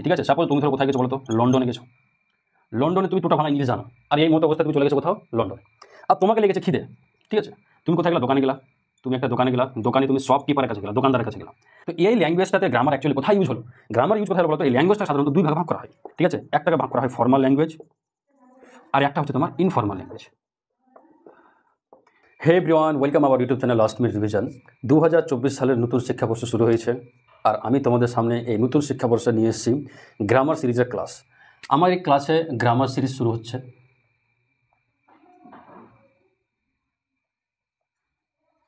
ঠিক আছে, সাপোজ তুমি ধরো কোথায় গেছো বলো তো, লন্ডনে গেছো। লন্ডনে তুমি টোটা ভাঙা ইংলিশ জানো, আর এই মতো অবস্থা তুমি চলে গেছো কোথাও লন্ডনে, আর তোমাকে লেগেছে খিদে। ঠিক আছে, তুমি কোথায় গেলা, দোকানে গেলা, তুমি একটা দোকানে গেলা, দোকানে তুমি শপ কিপারের কাছে গেলা, দোকানদারের কাছে গেলা। তো এই ল্যাঙ্গুয়েজটাতে গ্রামার অ্যাকচুয়ালি কোথায় ইউজ হলো, গ্রামার ইউজ কোথায় হলো বলো তো, এই ল্যাঙ্গুয়েজটা সাধারণত দুই ভাগে ভাগ করা হয়। ঠিক আছে, একটাকে ভাগ করা হয় ফর্মাল ল্যাঙ্গুয়েজ, আর একটা হচ্ছে তোমার informal language. Hey everyone, welcome our YouTube channel last minute revision. 2024 সালের নতুন শিক্ষাবর্ষ শুরু হয়েছে, আর আমি তোমাদের সামনে এই নতুন শিক্ষাবর্ষে নিয়ে এসেছি গ্রামার সিরিজের ক্লাস। আমার এই ক্লাসে গ্রামার সিরিজ শুরু হচ্ছে।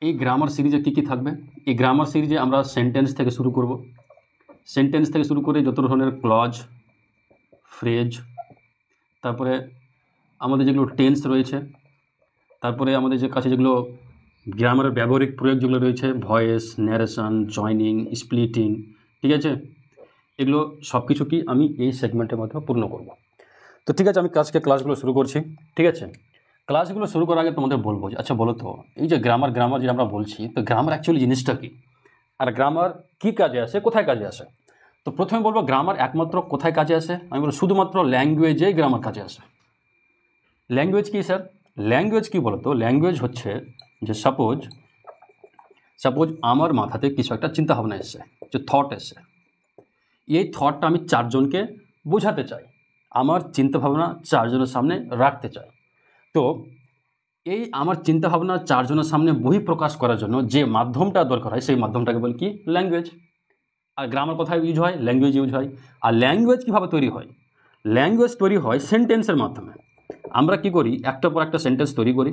এই গ্রামার সিরিজে কী কী থাকবে, এই গ্রামার সিরিজে আমরা সেন্টেন্স থেকে শুরু করব। সেন্টেন্স থেকে শুরু করে যত ধরনের ক্লজ, ফ্রেজ, তারপরে আমাদের যেগুলো টেন্স রয়েছে, তারপরে আমাদের যে কাছে যেগুলো গ্রামারের ব্যবহারিক প্রয়োগ যেগুলো রয়েছে, ভয়েস, ন্যারেশন, জয়নিং, স্প্লিটিং, ঠিক আছে, এগুলো সব কিছু কি আমি এই সেগমেন্টের মধ্যে পূর্ণ করব। তো ঠিক আছে, আমি আজকে ক্লাসগুলো শুরু করছি। ঠিক আছে, ক্লাসগুলো শুরু করার আগে তোমাদের বলবো যে আচ্ছা বলো তো, এই যে গ্রামার যে আমরা বলছি, তো গ্রামার অ্যাকচুয়ালি জিনিসটা কি, আর গ্রামার কী কাজে আসে, কোথায় কাজে আসে। তো প্রথমে বলবো গ্রামার একমাত্র কোথায় কাজে আসে, আমি বলবো শুধুমাত্র ল্যাঙ্গুয়েজেই গ্রামার কাজে আসে। ল্যাঙ্গুয়েজ কি স্যার, ল্যাঙ্গুয়েজ কি বলতো, ল্যাঙ্গুয়েজ হচ্ছে যে সাপোজ আমার মাথাতে কিছু একটা চিন্তাভাবনা এসছে, যে থট এসছে, এই থটটা আমি চারজনকে বোঝাতে চাই, আমার চিন্তাভাবনা চারজনের সামনে রাখতে চাই। তো এই আমার চিন্তাভাবনা চারজনের সামনে বহিঃপ্রকাশ করার জন্য যে মাধ্যমটা দরকার হয়, সেই মাধ্যমটাকে বলি কি, ল্যাঙ্গুয়েজ। আর গ্রামার কোথায় ইউজ হয়, ল্যাঙ্গুয়েজ ইউজ হয়। আর ল্যাঙ্গুয়েজ কীভাবে তৈরি হয়, ল্যাঙ্গুয়েজ তৈরি হয় সেন্টেন্সের মাধ্যমে। আমরা কি করি, একটার পর একটা সেন্টেন্স তৈরি করি,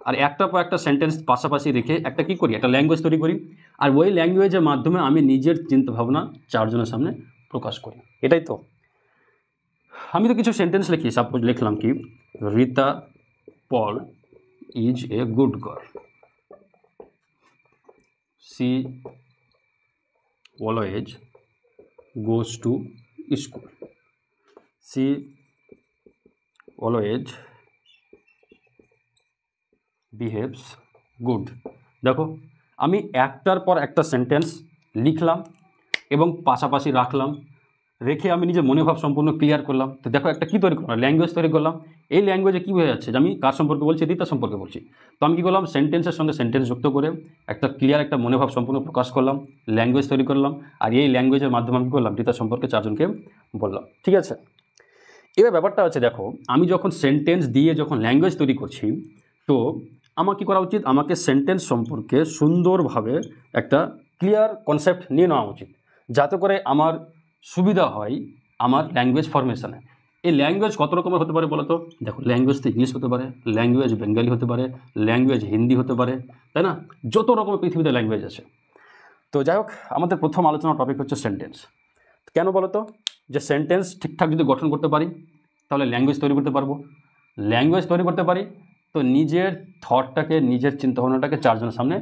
আর একটার পর একটা সেন্টেন্স পাশাপাশি রেখে একটা কী করি, একটা ল্যাঙ্গুয়েজ তৈরি করি, আর ওই ল্যাঙ্গুয়েজের মাধ্যমে আমি নিজের চিন্তাভাবনা চারজনের সামনে প্রকাশ করি। এটাই তো। আমি তো কিছু সেন্টেন্স লিখি, সাপোজ লিখলাম কি, Rita Paul is a good girl, she always goes to school, she always behaves good. দেখো, আমি একটার পর একটা সেন্টেন্স লিখলাম এবং পাশাপাশি রাখলাম, রেখে আমি নিজের মনোভাব সম্পূর্ণ ক্লিয়ার করলাম। তো দেখো একটা কী তৈরি করলাম, ল্যাঙ্গুয়েজ তৈরি করলাম। এই ল্যাঙ্গুয়েজে কী হয়ে যাচ্ছে যে আমি কার সম্পর্কে বলছি, রীতা সম্পর্কে বলছি। তো আমি কী করলাম, সেন্টেন্সের সঙ্গে সেন্টেন্স যুক্ত করে একটা ক্লিয়ার একটা মনোভাব সম্পূর্ণ প্রকাশ করলাম, ল্যাঙ্গুয়েজ তৈরি করলাম, আর এই ল্যাঙ্গুয়েজের মাধ্যমে আমি কী করলাম, রীতা সম্পর্কে চারজনকে বললাম। ঠিক আছে, এবার ব্যাপারটা হচ্ছে, দেখো আমি যখন সেন্টেন্স দিয়ে যখন ল্যাঙ্গুয়েজ তৈরি করছি, তো আমার কী করা উচিত, আমাকে সেন্টেন্স সম্পর্কে সুন্দরভাবে একটা ক্লিয়ার কনসেপ্ট নিয়ে নেওয়া উচিত, যাতে করে আমার সুবিধা হয় আমার ল্যাঙ্গুয়েজ ফরমেশনে। এই ল্যাঙ্গুয়েজ কত রকমের হতে পারে বলো তো, দেখো ল্যাঙ্গুয়েজ তো ইংলিশ হতে পারে, ল্যাঙ্গুয়েজ বেঙ্গলি হতে পারে, ল্যাঙ্গুয়েজ হিন্দি হতে পারে, তাই না, যত রকমের পৃথিবীতে ল্যাঙ্গুয়েজ আছে। তো যাই হোক, আমাদের প্রথম আলোচনার টপিক হচ্ছে সেন্টেন্স। কেন বলো তো, যে সেন্টেন্স ঠিকঠাক যদি গঠন করতে পারি তাহলে ল্যাঙ্গুয়েজ তৈরি করতে পারবো, ল্যাঙ্গুয়েজ তৈরি করতে পারি তো নিজের থটটাকে, নিজের চিন্তাভাবনাটাকে চারজনের সামনে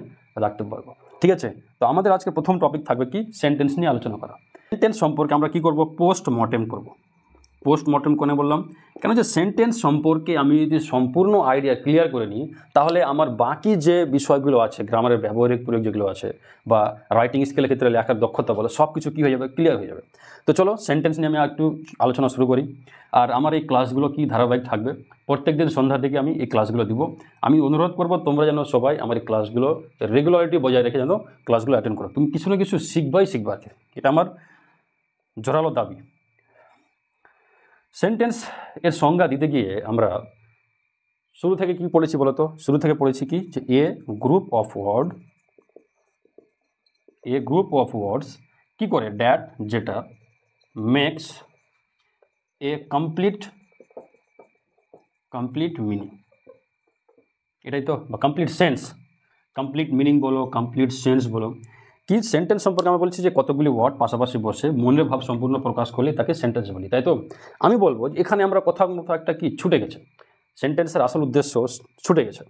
রাখতে পারবো। ঠিক আছে, তো আমাদের আজকে প্রথম টপিক থাকবে কি, সেন্টেন্স নিয়ে আলোচনা করা। সেন্টেন্স সম্পর্কে আমরা কি করব, পোস্টমর্টেম করব। পোস্টমর্টেম কোনে বললাম, কেন যে সেন্টেন্স সম্পর্কে আমি যদি সম্পূর্ণ আইডিয়া ক্লিয়ার করে নিই, তাহলে আমার বাকি যে বিষয়গুলো আছে, গ্রামারের ব্যবহারিক প্রয়োগ যেগুলো আছে, বা রাইটিং স্কিলের ক্ষেত্রে লেখার দক্ষতা বলে, সব কিছু কী হয়ে যাবে, ক্লিয়ার হয়ে যাবে। তো চলো সেন্টেন্স নিয়ে আমি একটু আলোচনা শুরু করি। আর আমার এই ক্লাসগুলো কি ধারাবাহিক থাকবে, প্রত্যেক দিন সন্ধ্যার দিকে আমি এই ক্লাসগুলো দিব। আমি অনুরোধ করব তোমরা যেন সবাই আমার এই ক্লাসগুলো রেগুলারিটি বজায় রেখে যেন ক্লাসগুলো অ্যাটেন্ড করো। তুমি কিছু না কিছু শিখবাই শিখবা, এটা আমার জোরালো দাবি। সেন্টেন্স এর সংজ্ঞা দিতে গিয়ে আমরা শুরু থেকে কি পড়েছি বলো তো, শুরু থেকে পড়েছি কি, যে এ গ্রুপ অফ ওয়ার্ডস কি করে, ড্যাট যেটা, মেক্স এ কমপ্লিট মিনিং, এটাই তো, বা কমপ্লিট সেন্স, কমপ্লিট মিনিং বলো, কমপ্লিট সেন্স বলো। কি সেন্টেন্স সম্পর্কে আমরা বলছি যে কতগুলি ওয়ার্ড পাশাপাশি বসে মনের ভাব সম্পূর্ণ প্রকাশ করলে তাকে সেন্টেন্স বলি, তাই তো। আমি বলবো যে এখানে আমরা কোথাও একটা কি ছুটে গেছে, সেন্টেন্সের আসল উদ্দেশ্য ছুটে গেছে,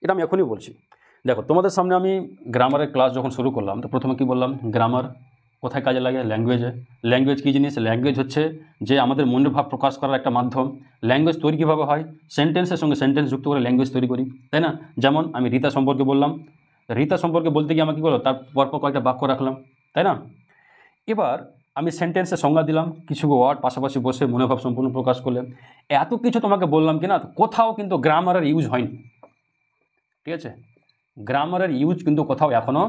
এটা আমি এখনই বলছি। দেখো তোমাদের সামনে আমি গ্রামারের ক্লাস যখন শুরু করলাম, তো প্রথমে কি বললাম, গ্রামার কোথায় কাজে লাগে, ল্যাঙ্গুয়েজে। ল্যাঙ্গুয়েজ কী জিনিস, ল্যাঙ্গুয়েজ হচ্ছে যে আমাদের মনের ভাব প্রকাশ করার একটা মাধ্যম। ল্যাঙ্গুয়েজ তৈরি কীভাবে হয়, সেন্টেন্সের সঙ্গে সেন্টেন্স যুক্ত করে ল্যাঙ্গুয়েজ তৈরি করি, তাই না। যেমন আমি রীতা সম্পর্কে বললাম, রীতা সম্পর্কে বলতে গিয়ে আমাকে কী বলো, তার পরপর কয়েকটা বাক্য রাখলাম, তাই না। এবার আমি সেন্টেন্সের সংজ্ঞা দিলাম, কিছু ওয়ার্ড পাশাপাশি বসে মনোভাব সম্পূর্ণ প্রকাশ করলে, এত কিছু তোমাকে বললাম কি না, কোথাও কিন্তু গ্রামারের ইউজ হয়নি। ঠিক আছে, গ্রামারের ইউজ কিন্তু কোথাও এখনও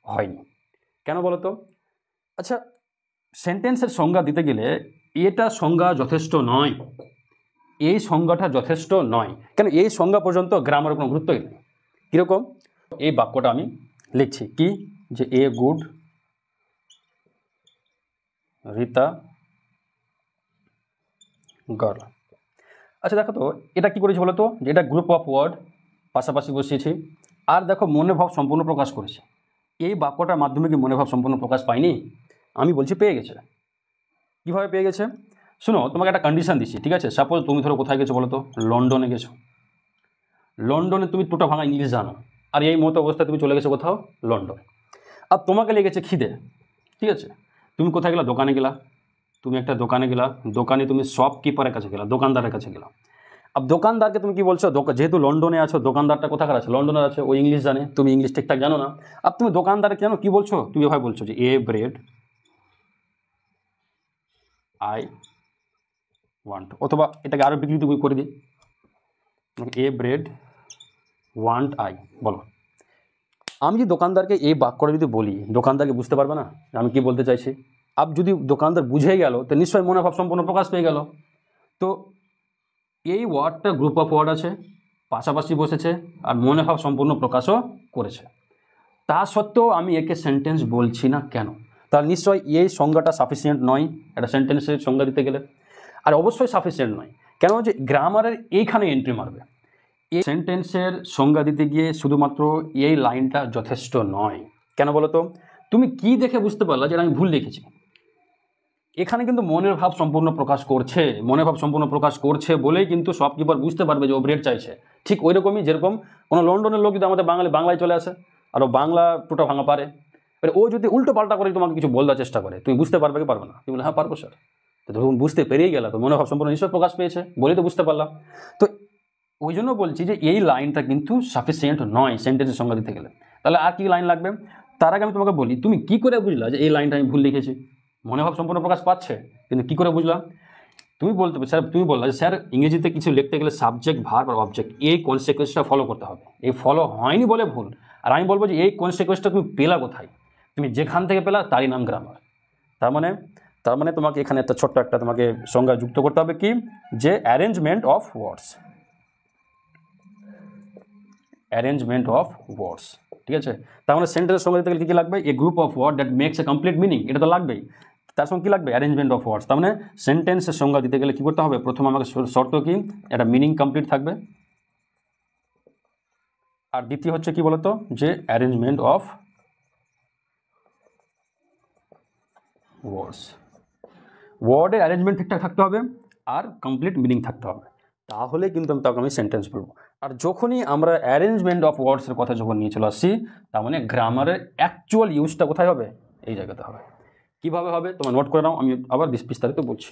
হয়নি। কেন বলো তো? আচ্ছা, সেন্টেন্সের সংজ্ঞা দিতে গেলে এটা সংজ্ঞা যথেষ্ট নয়, এই সংজ্ঞাটা যথেষ্ট নয়। কেন? এই সংজ্ঞা পর্যন্ত গ্রামারের কোনো গুরুত্বই নেই। কীরকম? এই বাক্যটা আমি লিখছি কি, যে এ গুড রিতা গার্ল। আচ্ছা দেখো তো, এটা কি করেছি বলো তো, যে এটা গ্রুপ অফ ওয়ার্ড পাশাপাশি বসিয়েছি, আর দেখো মনে ভাব সম্পূর্ণ প্রকাশ করেছে। এই বাক্যটার মাধ্যমে কি মনে ভাব সম্পূর্ণ প্রকাশ পায়নি? আমি বলছি পেয়ে গেছে। কীভাবে পেয়ে গেছে? শুনো, তোমাকে একটা কন্ডিশন দিচ্ছি, ঠিক আছে? সাপোজ তুমি ধরো কোথায় গেছো বলো তো, লন্ডনে গেছো। লন্ডনে তুমি টুটা ভাঙা ইংলিশ জানো, আর এই মতো অবস্থায় তুমি চলে গেছো কোথাও লন্ডনে। আর তোমাকে লেগেছে খিদে, ঠিক আছে? তুমি কোথায় গেলা? দোকানে গেলা। তুমি একটা দোকানে গেলা, দোকানে তুমি শপকিপারের কাছে গেলা, দোকানদারের কাছে গেলা। अब দোকানদারকে তুমি কি বলছো, যেহেতু লন্ডনে আছো, দোকানদারটা কোথাকার আছে? লন্ডনের আছে, ও ইংলিশ জানে, তুমি ইংলিশ ঠিকঠাক জানো না। अब তুমি দোকানদারকে জানো কি বলছো? তুমি এভাবে বলছো যে এ ব্রেড আই ওয়ান্ট, অথবা এটাকে আরও বিকৃত করে দিই, এ ব্রেড ওয়ান্ট আই, বলো। আমি যদি দোকানদারকে এই বাক্যটা যদি বলি, দোকানদারকে বুঝতে পারবে না আমি কি বলতে চাইছি। अब যদি দোকানদার বুঝে গেল, তো নিশ্চয়ই মনোভাব সম্পূর্ণ প্রকাশ পেয়ে গেল। তো এই ওয়ার্ডটা গ্রুপ অফ ওয়ার্ড আছে, পাশাপাশি বসেছে, আর মনোভাব সম্পূর্ণ প্রকাশও করেছে। তা সত্ত্বেও আমি একে সেন্টেন্স বলছি না কেন? তাহলে নিশ্চয়ই এই সংজ্ঞাটা সাফিসিয়েন্ট নয় একটা সেন্টেন্সের সংজ্ঞা দিতে গেলে। আর অবশ্যই সাফিসিয়েন্ট নয়, কেন? যে গ্রামারের এইখানে এন্ট্রি মারবে। এই সেন্টেন্সের সংজ্ঞা দিতে গিয়ে শুধুমাত্র এই লাইনটা যথেষ্ট নয়। কেন বলো তো? তুমি কি দেখে বুঝতে পারলা যে আমি ভুল লিখেছি? এখানে কিন্তু মনের ভাব সম্পূর্ণ প্রকাশ করছে, মনের ভাব সম্পূর্ণ প্রকাশ করছে বলেই কিন্তু শপকিপার বুঝতে পারবে যে ও ব্রেড চাইছে। ঠিক ওই রকমই, যেরকম কোনো লন্ডনের লোক যদি আমাদের বাংলায় চলে আসে, আর ও বাংলা টুটা ভাঙা পারে, এবার ও যদি উল্টো পাল্টা করে তোমাকে কিছু বলার চেষ্টা করে, তুমি বুঝতে পারবে কি পারবে না? তুমি বলে হ্যাঁ পারবো স্যার। তো ধরুন বুঝতে পেরিয়ে গেল, তো মনের ভাব সম্পূর্ণ নিশ্চয় প্রকাশ পেয়েছে বলেই তো বুঝতে পারলাম। তো ওই জন্য বলছি যে এই লাইনটা কিন্তু সাফিসিয়েন্ট নয় সেন্টেন্সের সংজ্ঞা দিতে গেলে। তাহলে আর কি লাইন লাগবে? তার আগে আমি তোমাকে বলি, তুমি কি করে বুঝলা যে এই লাইনটা আমি ভুল লিখেছি? মনোভাব সম্পূর্ণ প্রকাশ পাচ্ছে, কিন্তু কি করে বুঝলাম? তুমি বলতে স্যার, তুমি বললা যে স্যার ইংরেজিতে কিছু লিখতে গেলে সাবজেক্ট ভার্ব আর অবজেক্ট এই কনসিকুয়েন্সটা ফলো করতে হবে, এই ফলো হয়নি বলে ভুল। আর আমি বলবো যে এই কনসিকুয়েন্সটা তুমি পেলা কোথায়? তুমি যেখান থেকে পেলা তারই নাম গ্রামার। তার মানে তোমাকে এখানে একটা ছোট্ট একটা তোমাকে সংজ্ঞা যুক্ত করতে হবে কি, যে arrangement of words, arrangement of ওয়ার্ডস। ঠিক আছে, তার মানে সেন্টেন্সের সংজ্ঞা দিতে গেলে কী লাগবে? A group of word that makes a complete meaning, এটা তো লাগবেই। তার সঙ্গে কী লাগবে? Arrangement of words. তার মানে সেন্টেন্সের সংজ্ঞা দিতে গেলে কী করতে হবে? প্রথম আমাকে শর্ত কি, একটা মিনিং কমপ্লিট থাকবে, আর দ্বিতীয় হচ্ছে কি বলতো, যে অ্যারেঞ্জমেন্ট অফ ওয়ার্ডস, ওয়ার্ডের অ্যারেঞ্জমেন্ট ঠিকঠাক থাকতে হবে, আর কমপ্লিট মিনিং থাকতে হবে, তাহলে কিন্তু আমি সেন্টেন্স বলবো। আর যখনই আমরা অ্যারেঞ্জমেন্ট অফ ওয়ার্ডসের কথা যখন নিয়ে চলে আসছি, তার মানে গ্রামারের অ্যাকচুয়াল ইউজটা কোথায় হবে? এই জায়গাতে হবে। কীভাবে হবে তোমরা নোট করে নাও, আমি আবার বিস্তারিত বলছি।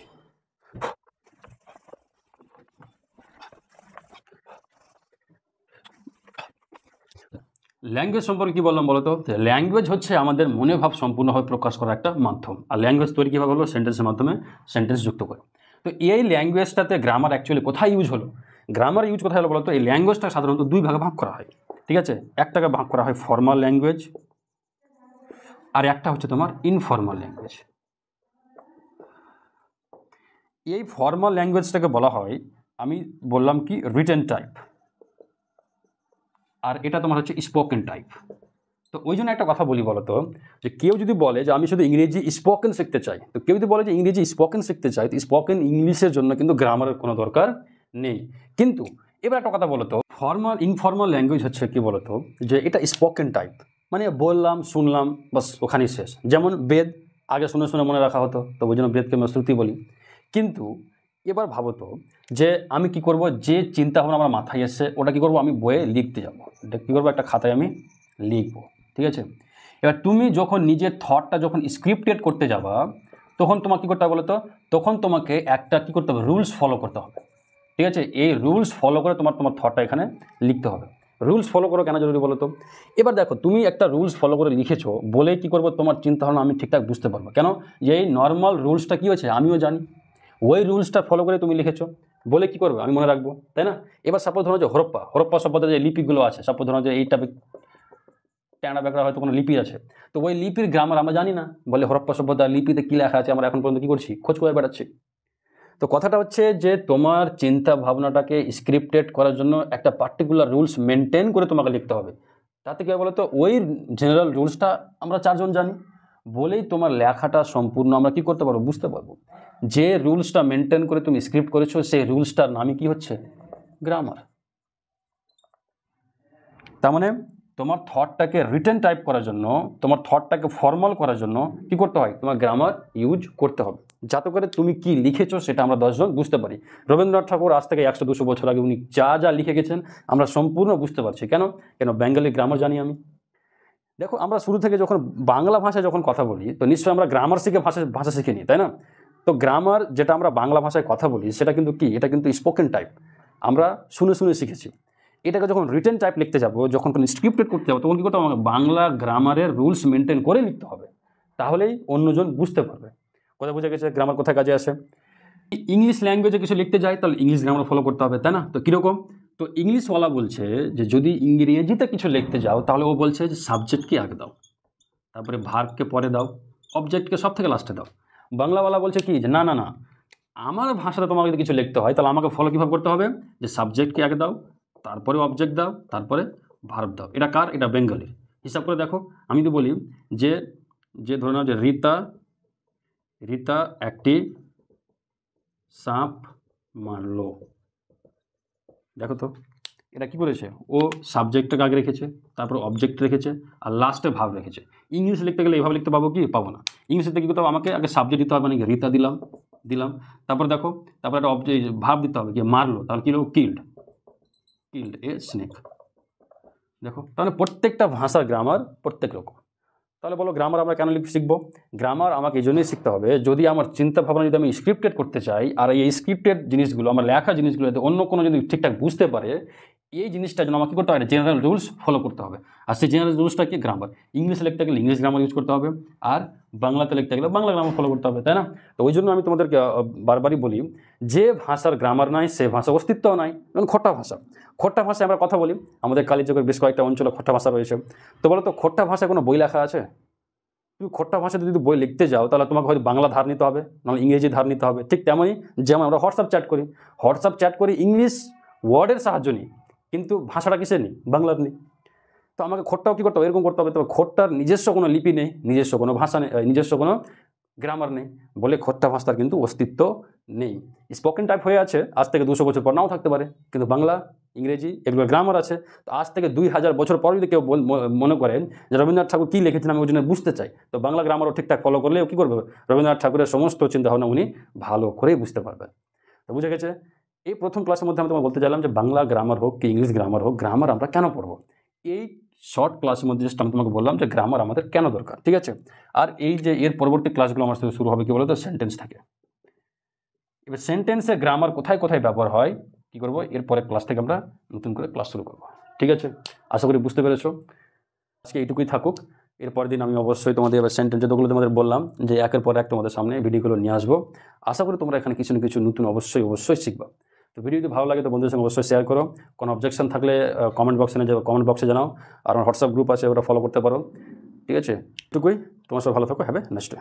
ল্যাঙ্গুয়েজ সম্পর্কে কী বললাম বলো তো? ল্যাঙ্গুয়েজ হচ্ছে আমাদের মনে ভাব সম্পূর্ণভাবে প্রকাশ করার একটা মাধ্যম। আর ল্যাঙ্গুয়েজ তৈরি কীভাবে হলো? সেন্টেন্সের মাধ্যমে, সেন্টেন্স যুক্ত করে। তো এই ল্যাঙ্গুয়েজটাতে গ্রামার অ্যাকচুয়ালি কোথায় ইউজ হলো? গ্রামার ইউজ কোথায় হলো বলো তো? এই ল্যাঙ্গুয়েজটা সাধারণত দুই ভাগে ভাগ করা হয়। ঠিক আছে, একটাকে ভাগ করা হয় ফর্মাল ল্যাঙ্গুয়েজ, আর একটা হচ্ছে তোমার ইনফর্মাল ল্যাঙ্গুয়েজ। এই ফর্মাল ল্যাঙ্গুয়েজটাকে বলা হয়, আমি বললাম কি, রিটেন টাইপ, আর এটা তোমার হচ্ছে স্পোকেন টাইপ। তো ওই জন্য একটা কথা বলি বলো তো, যে কেউ যদি বলে যে আমি শুধু ইংরেজি স্পোকেন শিখতে চাই, তো কেউ যদি বলে যে ইংরেজি স্পোকেন শিখতে চাই, তো স্পোকেন ইংলিশের জন্য কিন্তু গ্রামারের কোনো দরকার নেই। কিন্তু এবার একটা কথা বলো তো, ফর্মাল ইনফর্মাল ল্যাঙ্গুয়েজ হচ্ছে কি বলো তো, যে এটা স্পোকেন টাইপ, মানে বললাম শুনলাম বাস ওখানেই শেষ। যেমন বেদ, আগে শুনে শুনে মনে রাখা হতো, তো ওই জন্য বেদকে আমরা শ্রুতি বলি। কিন্তু এবার ভাবো তো, যে আমি কি করব, যে চিন্তা ভাবনা আমার মাথায় এসছে ওটা কি করব, আমি বইয়ে লিখতে যাবো, এটা কী করবো, একটা খাতায় আমি লিখবো। ঠিক আছে, এবার তুমি যখন নিজের থটটা যখন স্ক্রিপ্টেড করতে যাবা, তখন তোমাকে কী করতে হবে বলো তো? তখন তোমাকে একটা কী করতে হবে, রুলস ফলো করতে হবে। ঠিক আছে, এই রুলস ফলো করে তোমার থটটা এখানে লিখতে হবে। রুলস ফলো করো কেন জরুরি বলো তো? এবার দেখো, তুমি একটা রুলস ফলো করে লিখেছো বলে কি করবো, তোমার চিন্তাভাবনা আমি ঠিকঠাক বুঝতে পারবো। কেন? যে এই নর্মাল রুলসটা কী হচ্ছে আমিও জানি, ওই রুলসটা ফলো করে তুমি লিখেছো বলে কি করবে আমি মনে রাখবো, তাই না? এবার সাপোজ ধরো যে হরপ্পা সভ্যতার যে লিপিগুলো আছে, সাপোজ ধরো যে এইটা ট্যানা ব্যাকরা হয়তো কোনো লিপি আছে, তো ওই লিপির গ্রামার আমরা জানি না, বলে হরপ্পা সভ্যতার লিপিতে কী লেখা আছে আমরা এখন পর্যন্ত কী করছি, খোঁজ করে বেড়াচ্ছি। তো কথাটা হচ্ছে যে তোমার চিন্তা ভাবনাটাকে স্ক্রিপ্টেড করার জন্য একটা পার্টিকুলার রুলস মেনটেন করে তোমাকে লিখতে হবে। তাতে কী হয় বলো তো, ওই জেনারেল রুলসটা আমরা 4 জন জানি বলেই তোমার লেখাটা সম্পূর্ণ আমরা কী করতে পারবো, বুঝতে পারবো। যে রুলসটা মেনটেন করে তুমি স্ক্রিপ্ট করেছো সেই রুলসটার নামই কী হচ্ছে, গ্রামার। তার মানে তোমার থটটাকে রিটেন টাইপ করার জন্য, তোমার থটটাকে ফর্মাল করার জন্য কী করতে হয়, তোমার গ্রামার ইউজ করতে হবে, যাতে করে তুমি কি লিখেছো সেটা আমরা 10 জন বুঝতে পারি। রবীন্দ্রনাথ ঠাকুর আজ থেকে 100-200 বছর আগে উনি যা যা লিখে গেছেন আমরা সম্পূর্ণ বুঝতে পারছি। কেন? বেঙ্গলি গ্রামার জানি আমি। দেখো, আমরা শুরু থেকে যখন বাংলা ভাষায় যখন কথা বলি তো নিশ্চয়ই আমরা গ্রামার শিখে ভাষা শিখে নিই, তাই না? তো গ্রামার যেটা আমরা বাংলা ভাষায় কথা বলি সেটা কিন্তু কি, এটা কিন্তু স্পোকেন টাইপ, আমরা শুনে শুনে শিখেছি। এটাকে যখন রিটেন টাইপ লিখতে যাবো, যখন কোনো স্ক্রিপ্টেড করতে যাবো, তখন কী করতে হবে, আমাকে বাংলা গ্রামারের রুলস মেনটেন করে লিখতে হবে, তাহলেই অন্যজন বুঝতে পারবে। কথা বুঝে গেছে গ্রামার কোথায় কাজে আসে। ইংলিশ ল্যাঙ্গুয়েজে কিছু লিখতে যাই তাহলে ইংলিশ গ্রামার ফলো করতে হবে, তাই না? তো কীরকম, তো ইংলিশওয়ালা বলছে যে যদি ইংরেজিতে কিছু লিখতে যাও তাহলে ও বলছে যে সাবজেক্টকে আগে দাও, তারপরে ভার্বকে পরে দাও, অবজেক্টকে সব থেকে লাস্টে দাও। বাংলাওয়ালা বলছে কি যে না না না, আমার ভাষাতে তোমাকে যদি কিছু লিখতে হয় তাহলে আমাকে ফলো কীভাবে করতে হবে, যে সাবজেক্টকে আগে দাও, তারপরে অবজেক্ট দাও, তারপরে ভার্ব দাও। এটা কার? এটা বেঙ্গলির। হিসাব করে দেখো, আমি তো বলি যে যে ধরে নাও যে রিতা একটি সাপ মারলো, দেখো তো এটা কি করেছে, ও সাবজেক্টটাকে আগে রেখেছে, তারপর অবজেক্ট রেখেছে, আর লাস্টে ভাব রেখেছে। ইংলিশ লিখতে গেলে এইভাবে লিখতে পাবো কি, পাবো না। ইংলিশে কী করতে হবে, আমাকে আগে সাবজেক্ট দিতে হবে, মানে রিতা দিলাম, তারপর দেখো, তারপর একটা অবজেক্ট ভাব দিতে হবে, কি মারলো, তাহলে কী হলো, কিল্ড এ স্নেক। দেখো, তাহলে প্রত্যেকটা ভাষার গ্রামার প্রত্যেক রকম। তাহলে বলো গ্রামার আমরা কেন শিখবো? গ্রামার আমাকে এই জন্যই শিখতে হবে, যদি আমার চিন্তা ভাবনা যদি আমি স্ক্রিপ্টেড করতে চাই, আর এই স্ক্রিপ্টেড জিনিসগুলো, আমার লেখা জিনিসগুলো যদি অন্য কোনো যদি ঠিকঠাক বুঝতে পারে, এই জিনিসটার জন্য আমাকে কী করতে হবে, জেনারেল রুলস ফলো করতে হবে। আর সেই জেনারেল রুলসটা কি, গ্রামার। ইংলিশে লিখতে গেলে ইংলিশ গ্রামার ইউজ করতে হবে, আর বাংলাতে লিখতে গেলে বাংলা গ্রামার ফলো করতে হবে, তাই না? তো ওই জন্য আমি তোমাদেরকে বারবারই বলি, যে ভাষার গ্রামার নাই সে ভাষার অস্তিত্বও নাই। যেমন খোট্টা ভাষায় আমরা কথা বলি, আমাদের কালীচকের বেশ কয়েকটা অঞ্চলে খোট্টা ভাষা রয়েছে। তো বলো তো, খোট্টা ভাষায় কোনো বই লেখা আছে? তুমি খোট্টা ভাষাতে যদি বই লিখতে যাও তাহলে তোমাকে হয়তো বাংলা ধার নিতে হবে, নাহলে ইংরেজি ধার নিতে হবে। ঠিক তেমনই যেমন আমরা হোয়াটসঅ্যাপ চ্যাট করি ইংলিশ ওয়ার্ডের সাহায্য নিই, কিন্তু ভাষাটা কিসে নিই, বাংলার নিই। তো আমাকে খোট্টাও কী করতে হবে, এরকম করতে হবে। তবে খোট্টার নিজস্ব কোনো লিপি নেই, নিজস্ব কোনো ভাষা নেই, নিজস্ব কোনো গ্রামার নেই, বলে খোট্টা ভাষার কিন্তু অস্তিত্ব নেই। স্পোকেন টাইপ হয়ে আছে, আজ থেকে 200 বছর পর নাও থাকতে পারে, কিন্তু বাংলা ইংরেজি এগুলো গ্রামার আছে। তো আজ থেকে 2000 বছর পর যদি কেউ মনে করেন যে রবীন্দ্রনাথ ঠাকুর কী লিখেছেন আমি ওই জন্য বুঝতে চাই, তো বাংলা গ্রামারও ঠিকঠাক ফলো করলেও কী করবে, রবীন্দ্রনাথ ঠাকুরের সমস্ত চিন্তাভাবনা উনি ভালো করেই বুঝতে পারবেন। তো বুঝে গেছে। এই প্রথম ক্লাসের মধ্যে আমি তোমাকে বলতে চাইলাম যে বাংলা গ্রামার হোক কি ইংলিশ গ্রামার হোক, গ্রামার আমরা কেন পড়বো। এই শর্ট ক্লাসের মধ্যে জাস্ট আমি তোমাকে বললাম যে গ্রামার আমাদের কেন দরকার, ঠিক আছে? আর এই যে এর পরবর্তী ক্লাসগুলো আমার সাথে শুরু হবে কি বলতো, সেন্টেন্স থাকে। এবার সেন্টেন্সে গ্রামার কোথায় কোথায় ব্যবহার হয় কী করবো, এর পরের ক্লাস থেকে আমরা নতুন করে ক্লাস শুরু করবো, ঠিক আছে? আশা করি বুঝতে পেরেছো। আজকে এইটুকুই থাকুক, এরপরের দিন আমি অবশ্যই তোমাদের এবার সেন্টেন্স যেগুলো তোমাদের বললাম যে একের পর এক তোমাদের সামনে ভিডিওগুলো নিয়ে আসবো। আশা করি তোমরা এখানে কিছু না কিছু নতুন অবশ্যই শিখবা। তো ভিডিও যদি ভালো লাগে তো বন্ধুদের সঙ্গে অবশ্যই শেয়ার করো। কোনো অবজেকশন থাকলে কমেন্ট বক্সে জানাও। আর আমার হোয়াটসঅ্যাপ গ্রুপ আছে, ওটা ফলো করতে পারো, ঠিক আছে? এটুকুই, তোমার সব ভালো থাকো, হ্যাভ এ নাইস ডে।